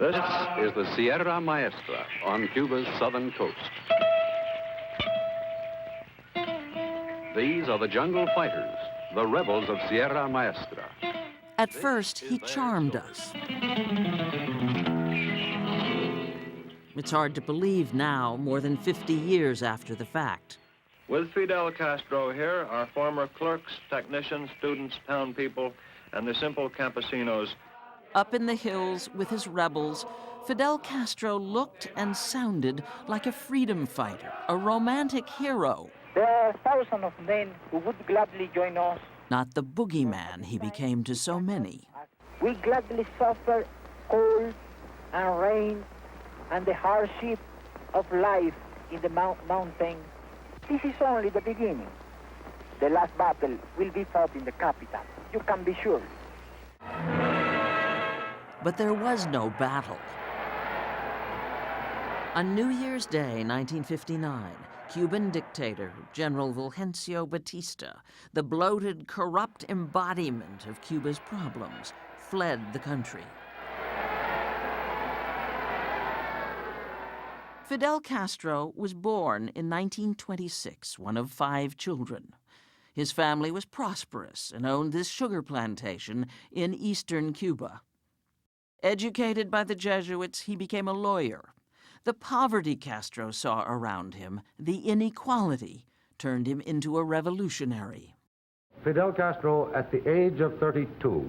This is the Sierra Maestra on Cuba's southern coast. These are the jungle fighters, the rebels of Sierra Maestra. At first, he charmed us. It's hard to believe now, more than 50 years after the fact. With Fidel Castro here, our former clerks, technicians, students, town people, and the simple campesinos. Up in the hills with his rebels, Fidel Castro looked and sounded like a freedom fighter, a romantic hero. There are thousands of men who would gladly join us. Not the boogeyman he became to so many. We gladly suffer cold and rain and the hardship of life in the mountains. This is only the beginning. The last battle will be fought in the capital. You can be sure. But there was no battle. On New Year's Day, 1959, Cuban dictator General Fulgencio Batista, the bloated, corrupt embodiment of Cuba's problems, fled the country. Fidel Castro was born in 1926, one of 5 children. His family was prosperous and owned this sugar plantation in eastern Cuba. Educated by the Jesuits, he became a lawyer. The poverty Castro saw around him, the inequality, turned him into a revolutionary. Fidel Castro, at the age of 32,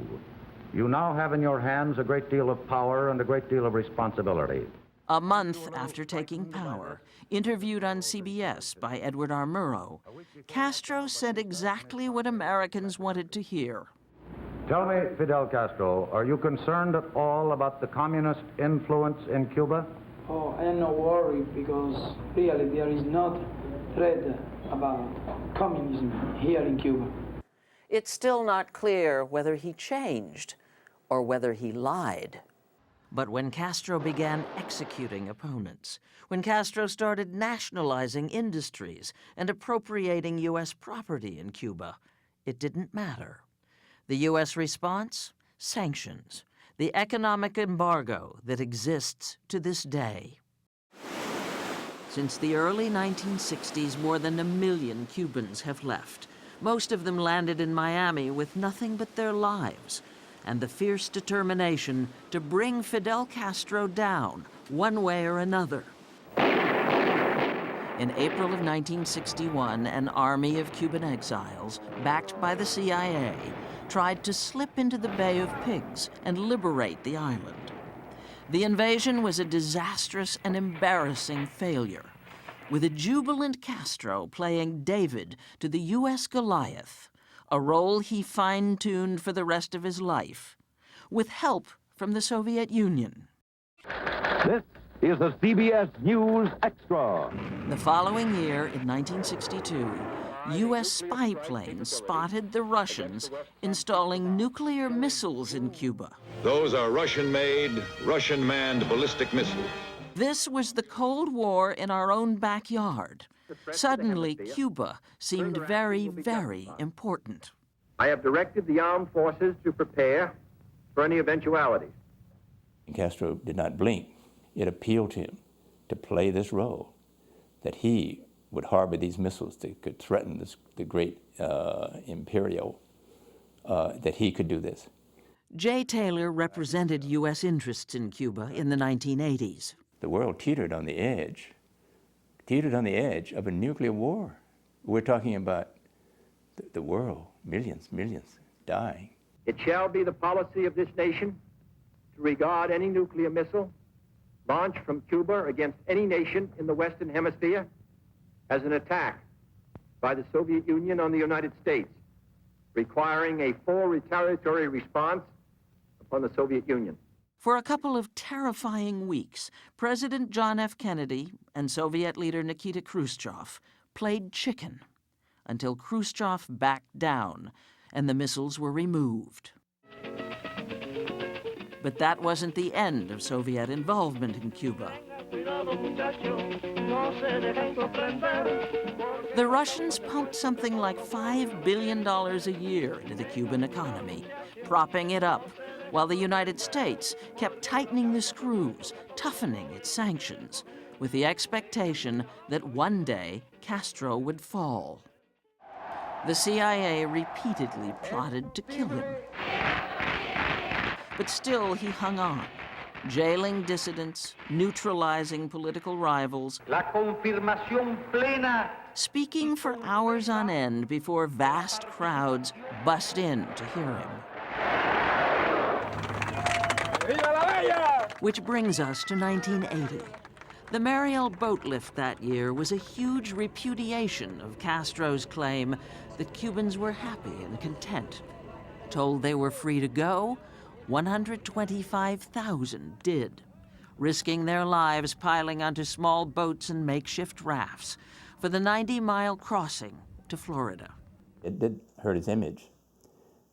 you now have in your hands a great deal of power and a great deal of responsibility. A month after taking power, interviewed on CBS by Edward R. Murrow, Castro said exactly what Americans wanted to hear. Tell me, Fidel Castro, are you concerned at all about the communist influence in Cuba? Oh, I am not worried because really there is not threat about communism here in Cuba. It's still not clear whether he changed or whether he lied. But when Castro began executing opponents, when Castro started nationalizing industries and appropriating U.S. property in Cuba, it didn't matter. The U.S. response? Sanctions. The economic embargo that exists to this day. Since the early 1960s, more than 1 million Cubans have left. Most of them landed in Miami with nothing but their lives and the fierce determination to bring Fidel Castro down, one way or another. In April of 1961, an army of Cuban exiles, backed by the CIA, tried to slip into the Bay of Pigs and liberate the island. The invasion was a disastrous and embarrassing failure, with a jubilant Castro playing David to the U.S. Goliath, a role he fine-tuned for the rest of his life, with help from the Soviet Union. This is the CBS News Extra. The following year, in 1962, U.S. spy planes spotted the Russians installing nuclear missiles in Cuba. Those are Russian-made, Russian-manned ballistic missiles. This was the Cold War in our own backyard. Suddenly, Cuba seemed very, very important. I have directed the armed forces to prepare for any eventualities. Castro did not blink. It appealed to him to play this role, that he would harbor these missiles that could threaten the great imperial, that he could do this. Jay Taylor represented U.S. interests in Cuba in the 1980s. The world teetered on the edge of a nuclear war. We're talking about the world, millions dying. It shall be the policy of this nation to regard any nuclear missile launched from Cuba against any nation in the Western Hemisphere as an attack by the Soviet Union on the United States, requiring a full retaliatory response upon the Soviet Union. For a couple of terrifying weeks, President John F. Kennedy and Soviet leader Nikita Khrushchev played chicken until Khrushchev backed down and the missiles were removed. But that wasn't the end of Soviet involvement in Cuba. The Russians pumped something like $5 billion a year into the Cuban economy, propping it up, while the United States kept tightening the screws, toughening its sanctions, with the expectation that one day Castro would fall. The CIA repeatedly plotted to kill him. But still he hung on, jailing dissidents, neutralizing political rivals, La confirmación plena. Speaking for hours on end before vast crowds bust in to hear him. Which brings us to 1980. The Mariel boat lift that year was a huge repudiation of Castro's claim that Cubans were happy and content. Told they were free to go, 125,000 did, risking their lives piling onto small boats and makeshift rafts for the 90-mile crossing to Florida. It did hurt his image.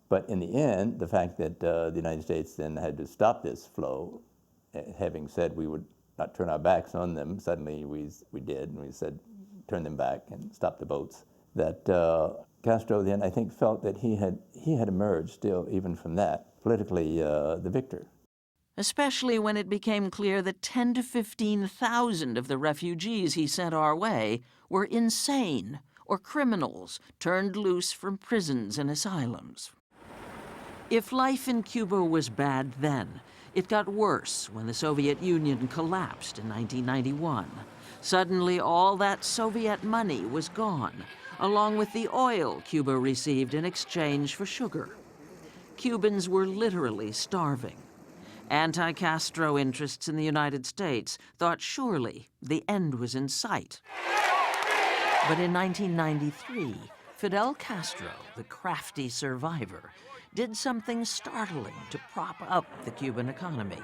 But in the end, the fact that the United States then had to stop this flow, having said we would not turn our backs on them, suddenly we did, and we said turn them back and stop the boats. That Castro then, I think, felt that he had emerged still, even from that, politically the victor. Especially when it became clear that 10 to 15,000 of the refugees he sent our way were insane or criminals turned loose from prisons and asylums. If life in Cuba was bad then, it got worse when the Soviet Union collapsed in 1991. Suddenly, all that Soviet money was gone, along with the oil Cuba received in exchange for sugar. Cubans were literally starving. Anti-Castro interests in the United States thought surely the end was in sight. But in 1993, Fidel Castro, the crafty survivor, did something startling to prop up the Cuban economy.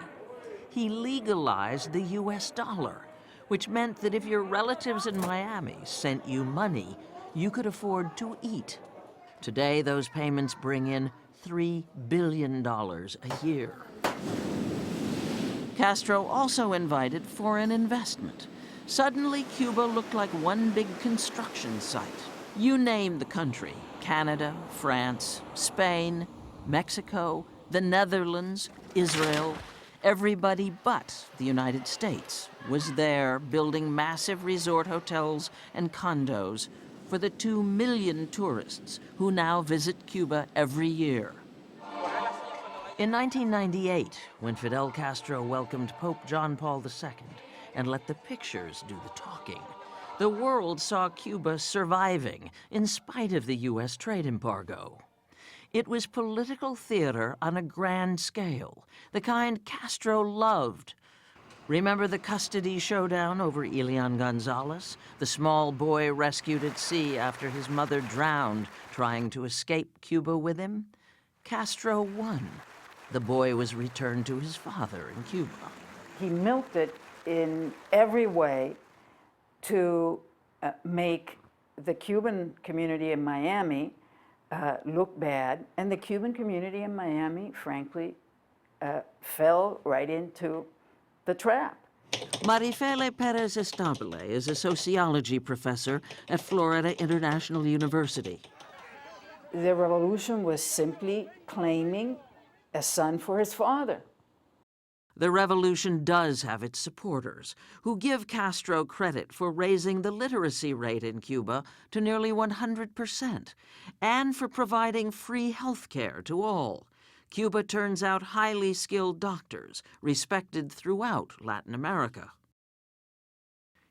He legalized the US dollar, which meant that if your relatives in Miami sent you money, you could afford to eat. Today, those payments bring in $3 billion a year. Castro also invited foreign investment. Suddenly, Cuba looked like one big construction site. You name the country: Canada, France, Spain, Mexico, the Netherlands, Israel. Everybody but the United States was there building massive resort hotels and condos for the 2 million tourists who now visit Cuba every year. In 1998, when Fidel Castro welcomed Pope John Paul II and let the pictures do the talking, the world saw Cuba surviving in spite of the U.S. trade embargo. It was political theater on a grand scale, the kind Castro loved. Remember the custody showdown over Elian Gonzalez, the small boy rescued at sea after his mother drowned trying to escape Cuba with him? Castro won. The boy was returned to his father in Cuba. He milked it in every way to make the Cuban community in Miami look bad, and the Cuban community in Miami, frankly, fell right into the trap. Marifele Perez Estabile is a sociology professor at Florida International University. The revolution was simply claiming a son for his father. The revolution does have its supporters, who give Castro credit for raising the literacy rate in Cuba to nearly 100%, and for providing free health care to all. Cuba turns out highly skilled doctors, respected throughout Latin America.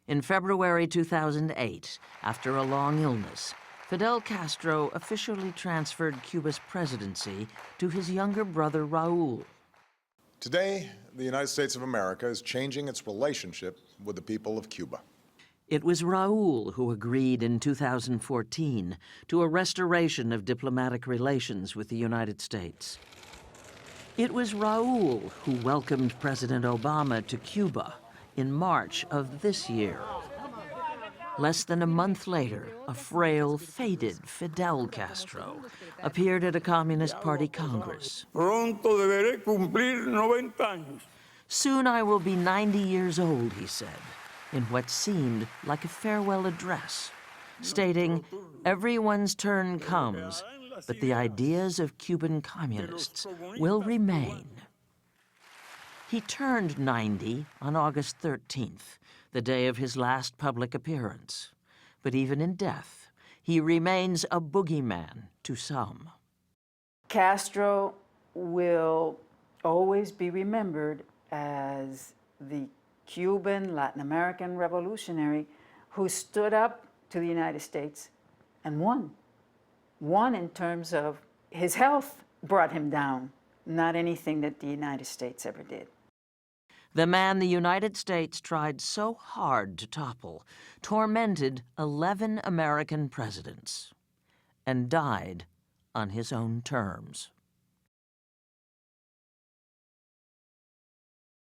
In February 2008, after a long illness, Fidel Castro officially transferred Cuba's presidency to his younger brother, Raul. Today, the United States of America is changing its relationship with the people of Cuba. It was Raul who agreed in 2014 to a restoration of diplomatic relations with the United States. It was Raul who welcomed President Obama to Cuba in March of this year. Less than a month later, a frail, faded Fidel Castro appeared at a Communist Party Congress. Pronto deberé cumplir 90 años. Soon I will be 90 years old, he said, in what seemed like a farewell address, stating, everyone's turn comes, but the ideas of Cuban communists will remain. He turned 90 on August 13th, the day of his last public appearance. But even in death, he remains a boogeyman to some. Castro will always be remembered as the Cuban, Latin American revolutionary who stood up to the United States and won. Won in terms of his health brought him down, not anything that the United States ever did. The man the United States tried so hard to topple tormented 11 American presidents and died on his own terms.